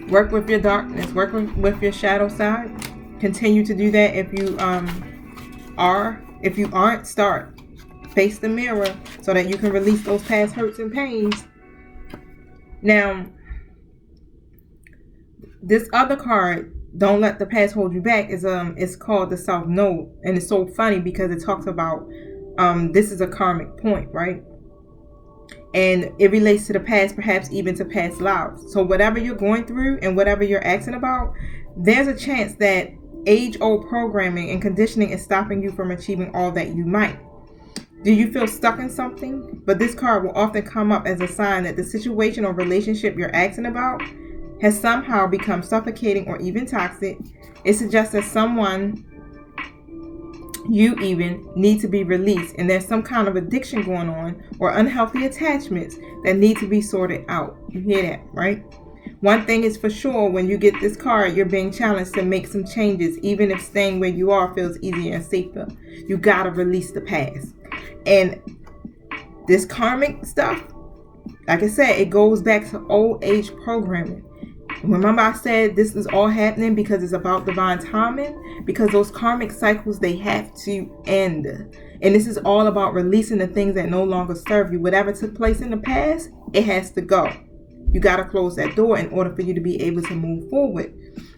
A: Work with your darkness. Work with your shadow side. Continue to do that if you are. If you aren't, start. Face the mirror so that you can release those past hurts and pains. Now, this other card, don't let the past hold you back, is called the South Node. And it's so funny because it talks about this is a karmic point, right? And it relates to the past, perhaps even to past lives. So whatever you're going through and whatever you're asking about, there's a chance that age-old programming and conditioning is stopping you from achieving all that you might. Do you feel stuck in something? But this card will often come up as a sign that the situation or relationship you're asking about has somehow become suffocating or even toxic. It suggests that someone You even need to be released, and there's some kind of addiction going on or unhealthy attachments that need to be sorted out. You hear that, right? One thing is for sure, when you get this card, you're being challenged to make some changes, even if staying where you are feels easier and safer. You gotta release the past. And this karmic stuff, like I said, it goes back to old age programming. Remember I said this is all happening because it's about divine timing? Because those karmic cycles, they have to end. And this is all about releasing the things that no longer serve you. Whatever took place in the past, it has to go. You got to close that door in order for you to be able to move forward.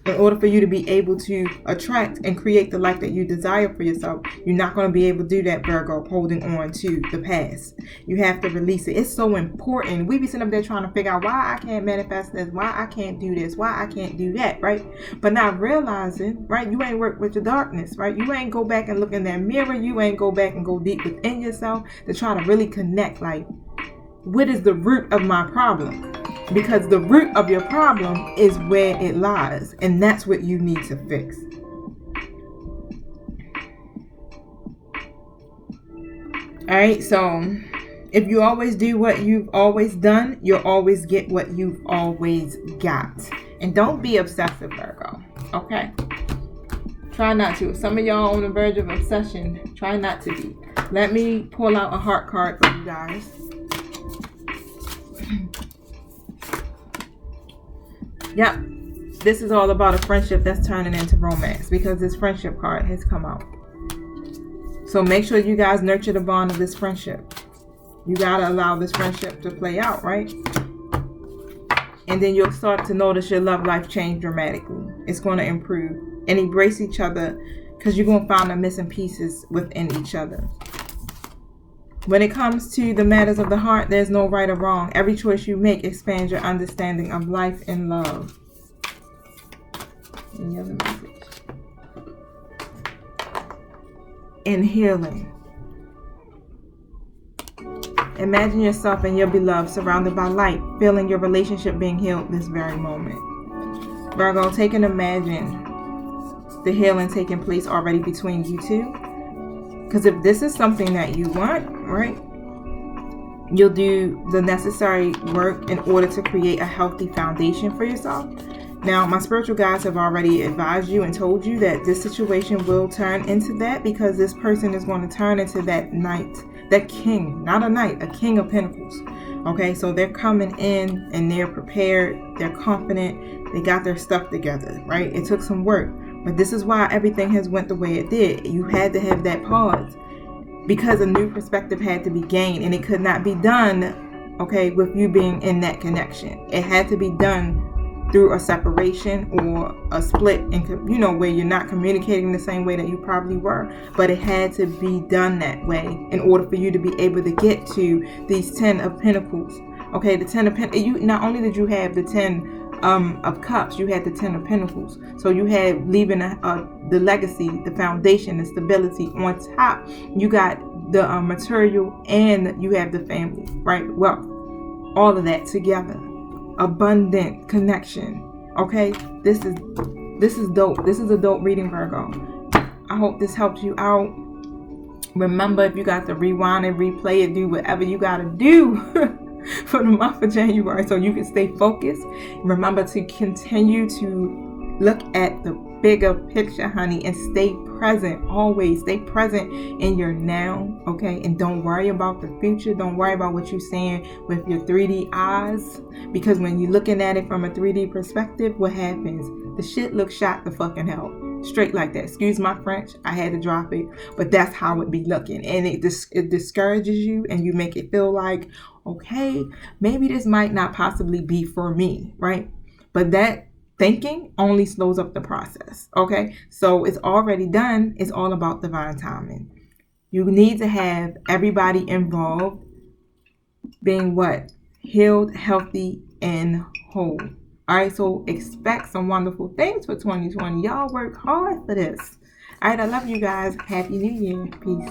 A: In order for you to be able to attract and create the life that you desire for yourself. You're not going to be able to do that, Virgo, holding on to the past. You have to release it. It's so important. We be sitting up there trying to figure out why I can't manifest this, why I can't do this, why I can't do that, right? But not realizing, right, you ain't work with your darkness, right? You ain't go back and look in that mirror. You ain't go back and go deep within yourself to try to really connect, like, what is the root of my problem? Because the root of your problem is where it lies, and that's what you need to fix. All right, so if you always do what you've always done, you'll always get what you've always got. And don't be obsessive, Virgo, okay? Try not to. If some of y'all on the verge of obsession, try not to be. Let me pull out a heart card for you guys. Yep, this is all about a friendship that's turning into romance because this friendship card has come out. So make sure you guys nurture the bond of this friendship. You got to allow this friendship to play out, right? And then you'll start to notice your love life change dramatically. It's going to improve. And embrace each other because you're going to find the missing pieces within each other. When it comes to the matters of the heart, there's no right or wrong. Every choice you make expands your understanding of life and love. Any other message? And healing. Imagine yourself and your beloved surrounded by light, feeling your relationship being healed this very moment. Virgo, take and imagine the healing taking place already between you two. Because if this is something that you want, right, you'll do the necessary work in order to create a healthy foundation for yourself. Now, my spiritual guides have already advised you and told you that this situation will turn into that because this person is going to turn into that knight, that king, not a knight, a king of pentacles. Okay, so they're coming in and they're prepared, they're confident, they got their stuff together, right? It took some work. But this is why everything has went the way it did. You had to have that pause because a new perspective had to be gained, and it could not be done, okay, with you being in that connection. It had to be done through a separation or a split, and where you're not communicating the same way that you probably were. But it had to be done that way in order for you to be able to get to these 10 of Pentacles. Okay, the 10 of Pentacles. You not only did you have the 10 of Cups, you had the 10 of Pentacles. So you had leaving the legacy, the foundation, the stability on top. You got the material, and you have the family, right? Wealth, all of that together. Abundant connection. Okay, this is dope. This is a dope reading, Virgo. I hope this helps you out. Remember, if you got to rewind and replay it, do whatever you got to do for the month of January so you can stay focused. Remember to continue to look at the bigger picture, honey, and stay present. Always stay present in your now, okay? And don't worry about the future. Don't worry about what you're seeing with your 3D eyes, because when you're looking at it from a 3D perspective, what happens? The shit looks shot the fucking hell. Straight like that. Excuse my French. I had to drop it. But that's how it be looking. And it discourages you, and you make it feel like, okay, maybe this might not possibly be for me, right? But that thinking only slows up the process, okay? So it's already done. It's all about divine timing. You need to have everybody involved being what? Healed, healthy, and whole. All right, so expect some wonderful things for 2020. Y'all work hard for this. All right, I love you guys. Happy New Year. Peace.